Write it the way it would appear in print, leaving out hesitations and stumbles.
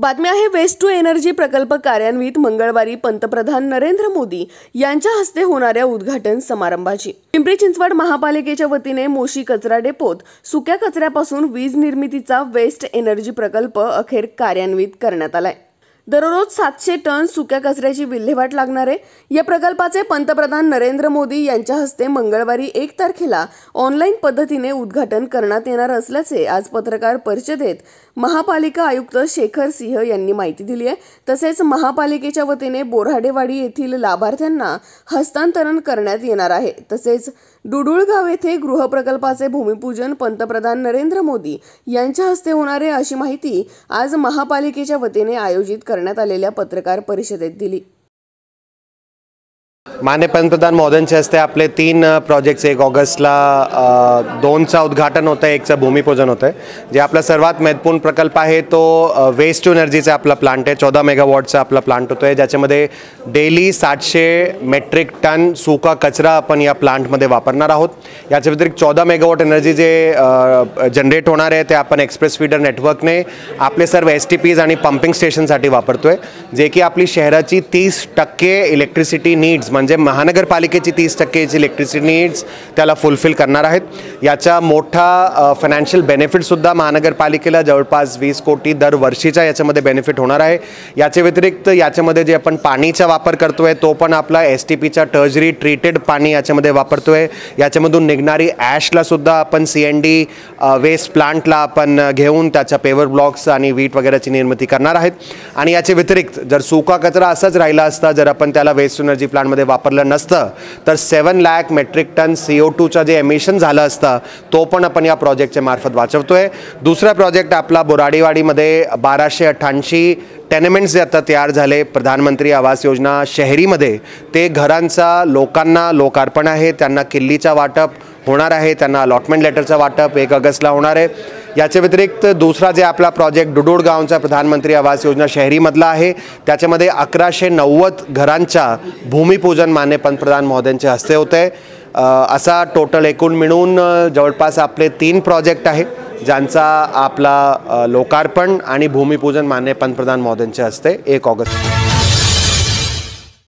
बातमी आहे waste to energy प्रकल्प कार्यान्वित मंगळवारी पंतप्रधान नरेंद्र मोदी यांच्या हस्ते होणाऱ्या उद्घाटन समारंभाची। पिंपरी चिंचवड महापालिकेच्या वतीने मोशी कचरा डेपोत सुक्या कचऱ्यापासून वीज निर्मितीचा वेस्ट एनर्जी प्रकल्प अखेर कार्यान्वित करण्यात आलाय। दररोज 700 टन सुक्या कचऱ्याची विल्हेवाट लागणार आहे। या प्रकल्पाचे पंतप्रधान नरेंद्र मोदी यांच्या हस्ते मंगळवारी 1 तारखेला ऑनलाईन पद्धतीने उद्घाटन करण्यात येणार असल्याचे आज पत्रकार परिषदेत महापालिका आयुक्त शेखर सिंह यांनी माहिती दिली आहे। तसेच महापालिकेच्या वतीने बोऱ्हाडेवाडी येथील लाभार्थ्यांना हस्तांतरण करण्यात येणार आहे। तसेच डुडुळगाव येथे गृहप्रकल्पाचे भूमिपूजन पंतप्रधान नरेंद्र मोदी यांच्या हस्ते होणार आहे, अशी माहिती आज महापालिकेच्या वतीने आयोजित करण्यात आलेल्या पत्रकार परिषदेत दिली। माननीय पंतप्रधान महोदयांच्या हस्ते आपले 3 प्रोजेक्ट्स 1 ऑगस्टला 2चा उद्घाटन होतं आहे, 1चं भूमिपूजन होतं आहे। जे आपला सर्वात महत्त्वपूर्ण प्रकल्प आहे तो वेस्ट टू एनर्जीचा आपला प्लांट आहे। 14 मेगावॉटचा आपला प्लांट होतो आहे, ज्याच्यामध्ये डेली 700 मेट्रिक टन सुका कचरा आपण या प्लांटमध्ये वापरणार आहोत। याच्या व्यतिरिक्त 14 मेगावॉट एनर्जी जे जनरेट होणार आहे ते आपण एक्सप्रेस फीडर नेटवर्कने आपले सर्व STPs आणि पंपिंग स्टेशनसाठी वापरतोय, जे की आपली शहराची 30% इलेक्ट्रिसिटी नीड्स म्हणजे महानगरपालिकेची 30% इलेक्ट्रिसिटी नीड्स त्याला फुलफिल करणार आहेत। याचा मोठा फायनान्शियल बेनिफिट सुद्धा महानगरपालिकेला जवळपास 20 कोटी दरवर्षीचा याच्यामध्ये बेनिफिट होणार आहे। याच्या व्यतिरिक्त याच्यामध्ये जे आपण पाणीचा वापर करतोय तो पण आपला STPचा टर्जरी ट्रीटेड पाणी याच्यामध्ये वापरतोय। याच्यामधून निघणारी ॲशला सुद्धा आपण CND वेस्ट प्लांटला आपण घेऊन त्याच्या पेवर ब्लॉक्स आणि वीट वगैरेची निर्मिती करणार आहेत। आणि याच्या व्यतिरिक्त जर सुका कचरा असाच राहिला असता, जर आपण त्याला वेस्ट एनर्जी प्लांटमध्ये वापरलं नसतं तर 7 लाख मेट्रिक टन CO2चा जे एमिशन झालं असतं तो पण आपण या प्रोजेक्टच्या मार्फत वाचवतोय। दुसरा प्रोजेक्ट आपला बोराडीवाडीमध्ये 1288 टेनेमेंट्स जे आता तयार झाले प्रधानमंत्री आवास योजना शहरीमध्ये, ते घरांचा लोकांना लोकार्पण आहे। त्यांना किल्लीचा वाटप होणार आहे, त्यांना अलॉटमेंट लेटरचा वाटप 1 ऑगस्टला होणार आहे। याच्या व्यतिरिक्त दुसरा जे आपला प्रोजेक्ट डुडुळगावचा प्रधानमंत्री आवास योजना शहरीमधला आहे, त्याच्यामध्ये 1190 घरांचा भूमिपूजन माननीय पंतप्रधान महोदयांच्या हस्ते होतं आहे। असा टोटल एकूण मिळून जवळपास आपले 3 प्रोजेक्ट आहे, ज्यांचा आपला लोकार्पण आणि भूमिपूजन माननीय पंतप्रधान महोदयांच्या हस्ते 1 ऑगस्ट